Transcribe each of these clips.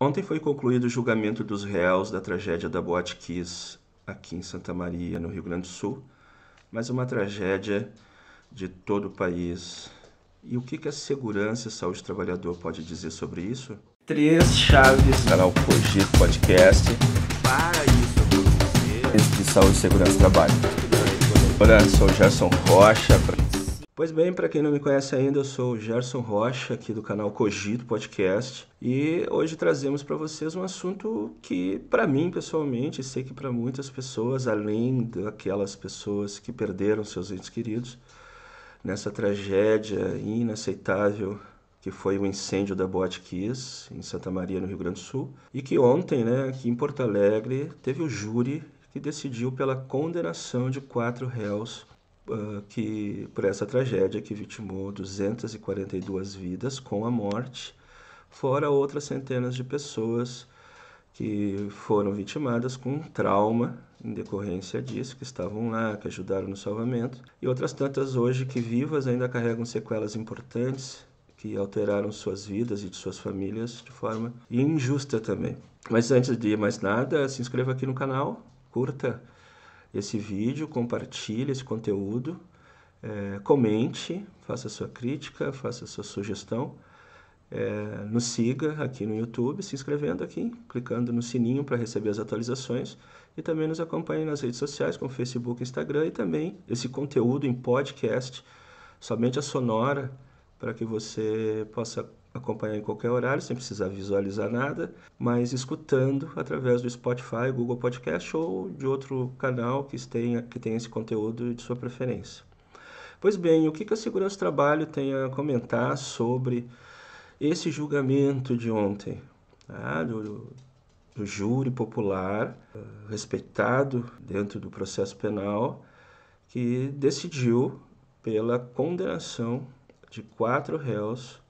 Ontem foi concluído o julgamento dos réus da tragédia da Boate Kiss aqui em Santa Maria, no Rio Grande do Sul, mas uma tragédia de todo o país. E o que a segurança e saúde do trabalhador pode dizer sobre isso? Três chaves. Canal Cogito Podcast. Para isso acontecer. De saúde e segurança do trabalho. Olá, sou o Gerson Rocha. Pois bem, para quem não me conhece ainda, eu sou o Gerson Rocha, aqui do canal Cogito Podcast. E hoje trazemos para vocês um assunto que, para mim, pessoalmente, sei que para muitas pessoas, além daquelas pessoas que perderam seus entes queridos, nessa tragédia inaceitável que foi o incêndio da Boate Kiss, em Santa Maria, no Rio Grande do Sul, e que ontem, aqui em Porto Alegre, teve o júri que decidiu pela condenação de 4 réus por essa tragédia que vitimou 242 vidas com a morte, fora outras centenas de pessoas que foram vitimadas com trauma em decorrência disso, que estavam lá, que ajudaram no salvamento, e outras tantas hoje que vivas ainda carregam sequelas importantes, que alteraram suas vidas e de suas famílias de forma injusta também. Mas antes de mais nada, se inscreva aqui no canal, curta esse vídeo, compartilhe esse conteúdo, comente, faça sua crítica, faça sua sugestão, nos siga aqui no YouTube, se inscrevendo aqui, clicando no sininho para receber as atualizações e também nos acompanhe nas redes sociais como Facebook, Instagram e também esse conteúdo em podcast, somente a sonora, para que você possa acompanhar em qualquer horário, sem precisar visualizar nada, mas escutando através do Spotify, Google Podcast ou de outro canal que tenha esse conteúdo de sua preferência. Pois bem, o que a Segurança do Trabalho tem a comentar sobre esse julgamento de ontem, do júri popular, respeitado dentro do processo penal, que decidiu pela condenação de 4 réus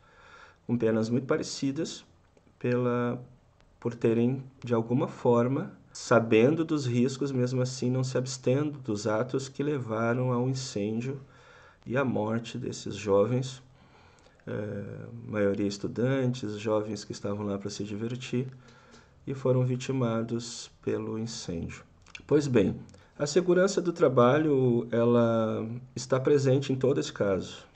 com penas muito parecidas por terem, de alguma forma, sabendo dos riscos, mesmo assim não se abstendo dos atos que levaram ao incêndio e à morte desses jovens, maioria estudantes, jovens que estavam lá para se divertir e foram vitimados pelo incêndio. Pois bem, a segurança do trabalho ela está presente em todo esse caso.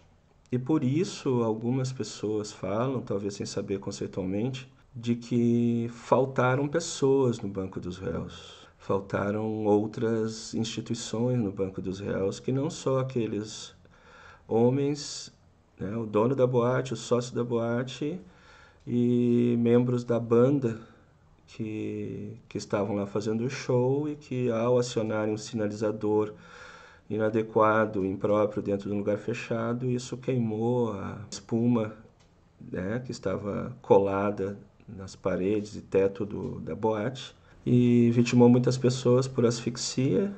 E por isso algumas pessoas falam, talvez sem saber conceitualmente, de que faltaram pessoas no banco dos réus. Faltaram outras instituições no banco dos réus, que não só aqueles homens, o dono da boate, o sócio da boate e membros da banda que estavam lá fazendo o show e que ao acionarem um sinalizador inadequado, impróprio dentro de um lugar fechado, isso queimou a espuma que estava colada nas paredes e teto da boate e vitimou muitas pessoas por asfixia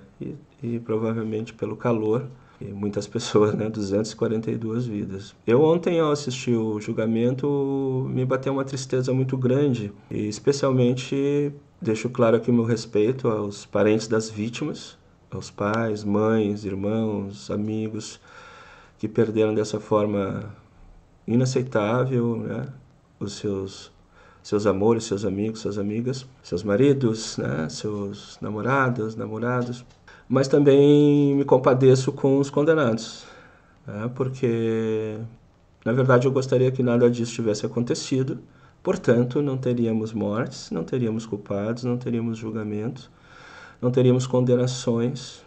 e provavelmente pelo calor. E muitas pessoas, 242 vidas. Eu ontem, ao assistir o julgamento, me bateu uma tristeza muito grande. E especialmente, deixo claro aqui o meu respeito aos parentes das vítimas, aos pais, mães, irmãos, amigos, que perderam dessa forma inaceitável, os seus amores, seus amigos, suas amigas, seus maridos, seus namorados. Mas também me compadeço com os condenados, porque, na verdade, eu gostaria que nada disso tivesse acontecido. Portanto, não teríamos mortes, não teríamos culpados, não teríamos julgamentos, não teríamos condenações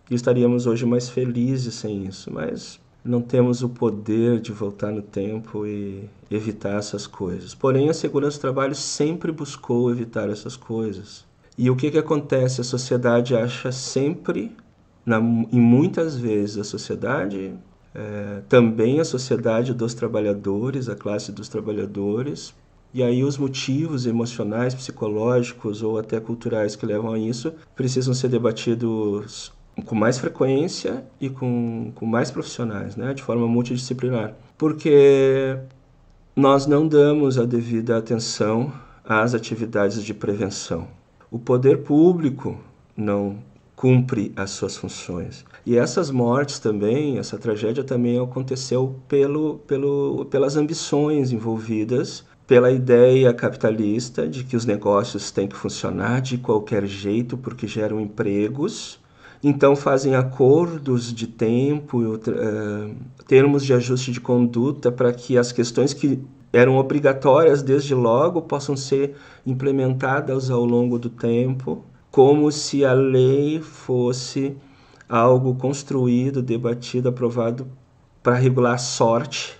e estaríamos hoje mais felizes sem isso. Mas não temos o poder de voltar no tempo e evitar essas coisas. Porém, a segurança do trabalho sempre buscou evitar essas coisas. E o que acontece? A sociedade acha sempre, e muitas vezes a sociedade, também a sociedade dos trabalhadores, a classe dos trabalhadores, e aí os motivos emocionais, psicológicos ou até culturais que levam a isso precisam ser debatidos com mais frequência e com mais profissionais, de forma multidisciplinar. Porque nós não damos a devida atenção às atividades de prevenção. O poder público não cumpre as suas funções. E essas mortes também, essa tragédia também aconteceu pelas ambições envolvidas pela ideia capitalista de que os negócios têm que funcionar de qualquer jeito porque geram empregos. Então fazem acordos de tempo, termos de ajuste de conduta para que as questões que eram obrigatórias desde logo possam ser implementadas ao longo do tempo, como se a lei fosse algo construído, debatido, aprovado para regular a sorte,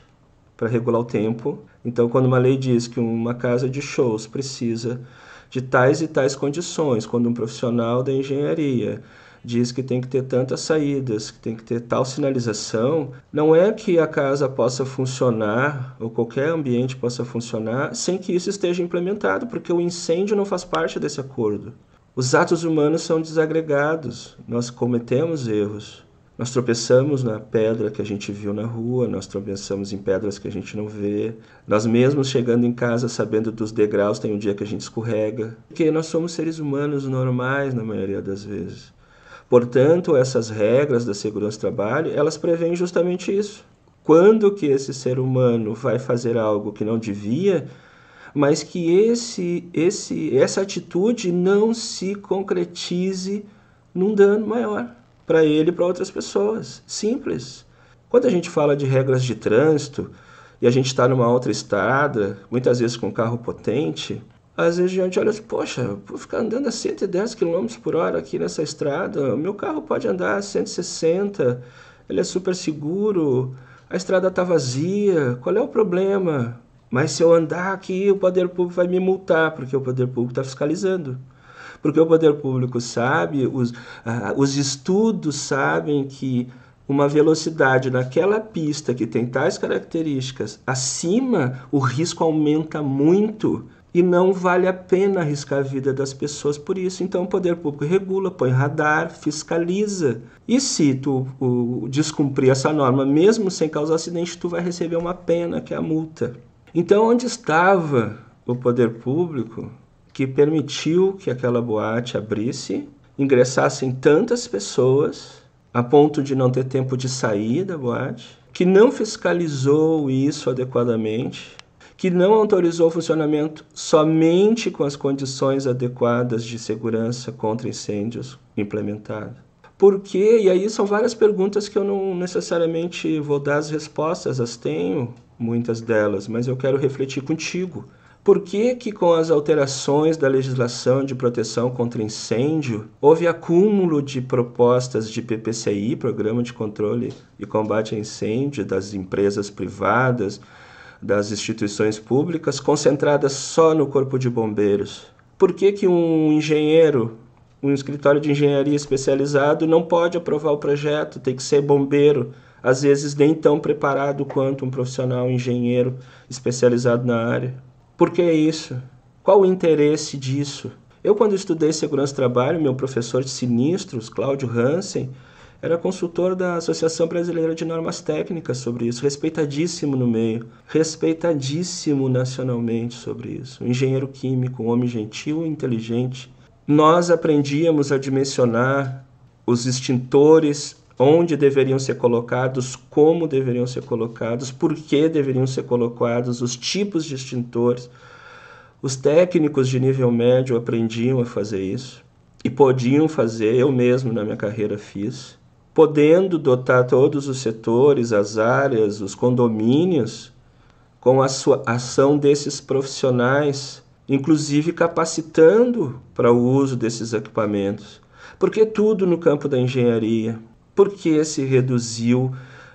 para regular o tempo. Então, quando uma lei diz que uma casa de shows precisa de tais e tais condições, quando um profissional da engenharia diz que tem que ter tantas saídas, que tem que ter tal sinalização, não é que a casa possa funcionar, ou qualquer ambiente possa funcionar, sem que isso esteja implementado, porque o incêndio não faz parte desse acordo. Os atos humanos são desagregados, nós cometemos erros. Nós tropeçamos na pedra que a gente viu na rua, nós tropeçamos em pedras que a gente não vê. Nós mesmos chegando em casa sabendo dos degraus, tem um dia que a gente escorrega. Porque nós somos seres humanos normais na maioria das vezes. Portanto, essas regras da segurança do trabalho, elas prevêem justamente isso. Quando que esse ser humano vai fazer algo que não devia, mas que essa atitude não se concretize num dano maior para ele e para outras pessoas. Simples. Quando a gente fala de regras de trânsito e a gente está numa outra estrada, muitas vezes com um carro potente, às vezes a gente olha assim, poxa, vou ficar andando a 110 km por hora aqui nessa estrada, o meu carro pode andar a 160, ele é super seguro, a estrada está vazia, qual é o problema? Mas se eu andar aqui, o poder público vai me multar, porque o poder público está fiscalizando. Porque o poder público sabe, os estudos sabem que uma velocidade naquela pista que tem tais características, acima o risco aumenta muito e não vale a pena arriscar a vida das pessoas por isso. Então o poder público regula, põe radar, fiscaliza. E se tu descumprir essa norma, mesmo sem causar acidente, tu vai receber uma pena, que é a multa. Então onde estava o poder público que permitiu que aquela boate abrisse, ingressassem tantas pessoas, a ponto de não ter tempo de sair da boate, que não fiscalizou isso adequadamente, que não autorizou o funcionamento somente com as condições adequadas de segurança contra incêndios implementadas? Por quê? E aí são várias perguntas que eu não necessariamente vou dar as respostas, as tenho, muitas delas, mas eu quero refletir contigo. Por que que com as alterações da legislação de proteção contra incêndio, houve acúmulo de propostas de PPCI, Programa de Controle e Combate a Incêndio, das empresas privadas, das instituições públicas, concentradas só no Corpo de Bombeiros? Por que que um engenheiro, um escritório de engenharia especializado não pode aprovar o projeto, tem que ser bombeiro, às vezes nem tão preparado quanto um profissional engenheiro especializado na área? Por que isso? Qual o interesse disso? Eu, quando estudei segurança do trabalho, meu professor de sinistros, Cláudio Hansen, era consultor da Associação Brasileira de Normas Técnicas sobre isso, respeitadíssimo no meio, respeitadíssimo nacionalmente sobre isso. Um engenheiro químico, um homem gentil e inteligente. Nós aprendíamos a dimensionar os extintores, onde deveriam ser colocados, como deveriam ser colocados, por que deveriam ser colocados, os tipos de extintores. Os técnicos de nível médio aprendiam a fazer isso e podiam fazer, eu mesmo na minha carreira fiz, podendo dotar todos os setores, as áreas, os condomínios com a sua ação desses profissionais, inclusive capacitando para o uso desses equipamentos. Porque tudo no campo da engenharia. Por que se reduziu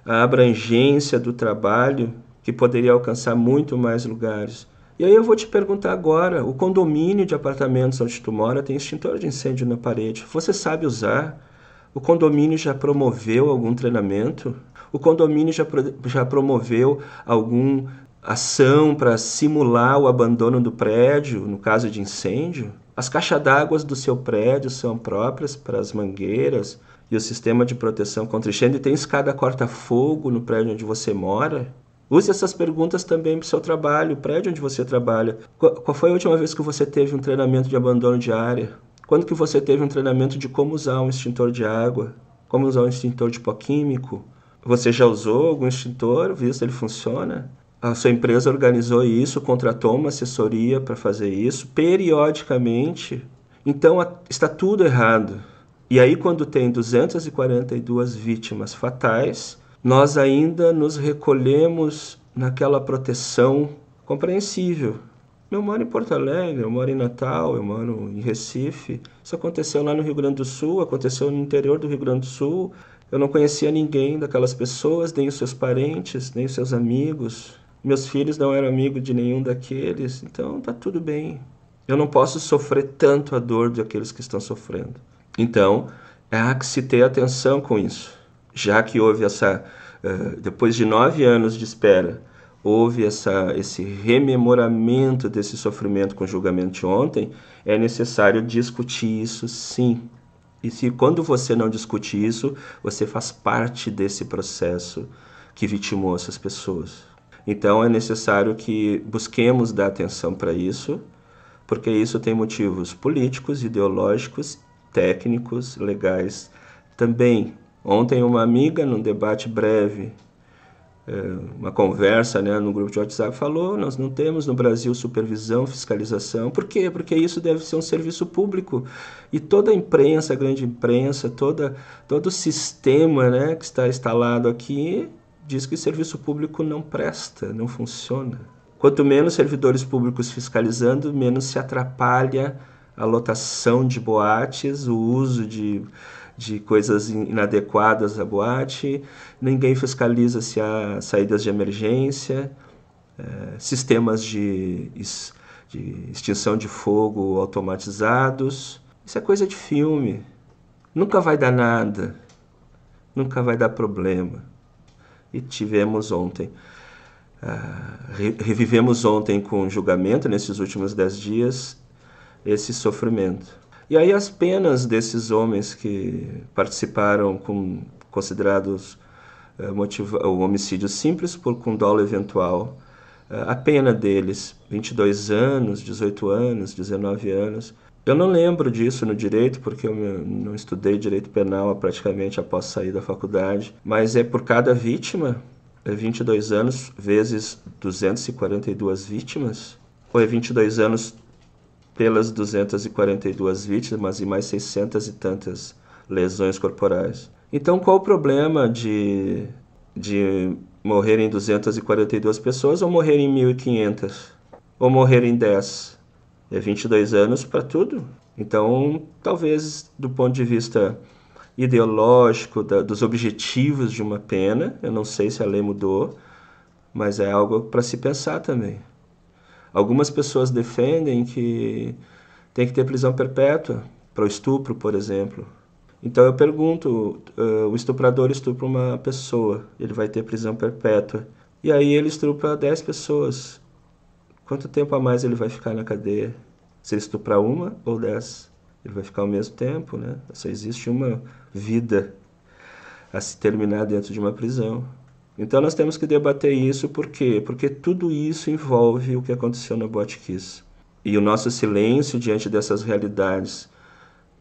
a abrangência do trabalho, que poderia alcançar muito mais lugares? E aí eu vou te perguntar agora, o condomínio de apartamentos onde tu mora tem extintor de incêndio na parede. Você sabe usar? O condomínio já promoveu algum treinamento? O condomínio já promoveu alguma ação para simular o abandono do prédio no caso de incêndio? As caixas d'água do seu prédio são próprias para as mangueiras? E o sistema de proteção contra incêndio tem escada corta-fogo no prédio onde você mora? Use essas perguntas também para o seu trabalho, o prédio onde você trabalha. Qual foi a última vez que você teve um treinamento de abandono de área? Quando que você teve um treinamento de como usar um extintor de água? Como usar um extintor de pó químico? Você já usou algum extintor? Viu se ele funciona? A sua empresa organizou isso, contratou uma assessoria para fazer isso, periodicamente. Então está tudo errado. E aí, quando tem 242 vítimas fatais, nós ainda nos recolhemos naquela proteção compreensível. Eu moro em Porto Alegre, eu moro em Natal, eu moro em Recife. Isso aconteceu lá no Rio Grande do Sul, aconteceu no interior do Rio Grande do Sul. Eu não conhecia ninguém daquelas pessoas, nem os seus parentes, nem os seus amigos. Meus filhos não eram amigos de nenhum daqueles, então tá tudo bem. Eu não posso sofrer tanto a dor daqueles que estão sofrendo. Então, há que se ter atenção com isso. Já que houve depois de 9 anos de espera, houve esse rememoramento desse sofrimento com o julgamento de ontem, é necessário discutir isso sim. E se quando você não discute isso, você faz parte desse processo que vitimou essas pessoas. Então é necessário que busquemos dar atenção para isso, porque isso tem motivos políticos, ideológicos, técnicos, legais também. Ontem uma amiga, num debate breve, uma conversa, né, no grupo de WhatsApp, falou: nós não temos no Brasil supervisão, fiscalização. Por quê? Porque isso deve ser um serviço público. E toda a imprensa, a grande imprensa, todo o sistema, né, que está instalado aqui, diz que o serviço público não presta, não funciona. Quanto menos servidores públicos fiscalizando, menos se atrapalha a lotação de boates, o uso de coisas inadequadas à boate, ninguém fiscaliza se há saídas de emergência, sistemas de extinção de fogo automatizados. Isso é coisa de filme. Nunca vai dar nada, nunca vai dar problema. E tivemos ontem, revivemos ontem com o julgamento, nesses últimos 10 dias, esse sofrimento. E aí as penas desses homens que participaram considerados o homicídio simples com dolo eventual, a pena deles, 22 anos, 18 anos, 19 anos. Eu não lembro disso no direito, porque eu não estudei direito penal praticamente após sair da faculdade, mas é por cada vítima, 22 anos vezes 242 vítimas, ou é 22 anos pelas 242 vítimas e mais 600 e tantas lesões corporais. Então, qual o problema de morrerem 242 pessoas ou morrerem 1.500? Ou morrerem 10? É 22 anos para tudo. Então, talvez, do ponto de vista ideológico, dos objetivos de uma pena, eu não sei se a lei mudou, mas é algo para se pensar também. Algumas pessoas defendem que tem que ter prisão perpétua para o estupro, por exemplo. Então eu pergunto, o estuprador estupra uma pessoa, ele vai ter prisão perpétua. E aí ele estupra 10 pessoas. Quanto tempo a mais ele vai ficar na cadeia? Se ele estuprar uma ou 10? Ele vai ficar ao mesmo tempo, né? Só existe uma vida a se terminar dentro de uma prisão. Então nós temos que debater isso, por quê? Porque tudo isso envolve o que aconteceu na Boate Kiss. E o nosso silêncio diante dessas realidades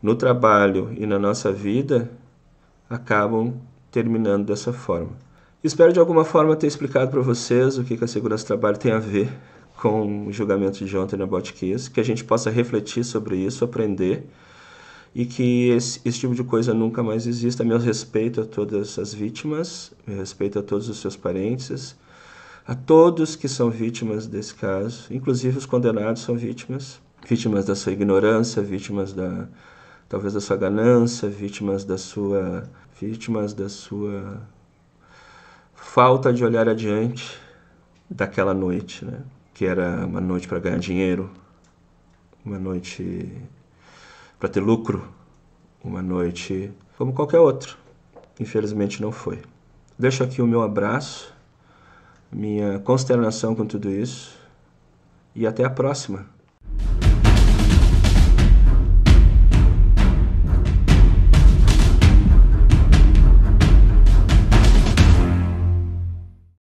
no trabalho e na nossa vida acabam terminando dessa forma. Espero de alguma forma ter explicado para vocês o que a segurança do trabalho tem a ver com o julgamento de ontem na Boate Kiss, que a gente possa refletir sobre isso, aprender, e que esse tipo de coisa nunca mais exista. Meu respeito a todas as vítimas, meu respeito a todos os seus parentes, a todos que são vítimas desse caso, inclusive os condenados são vítimas da sua ignorância, vítimas talvez da sua ganância, vítimas da sua falta de olhar adiante daquela noite, né? Que era uma noite para ganhar dinheiro, uma noite para ter lucro, uma noite como qualquer outra. Infelizmente não foi. Deixo aqui o meu abraço, minha consternação com tudo isso, e até a próxima.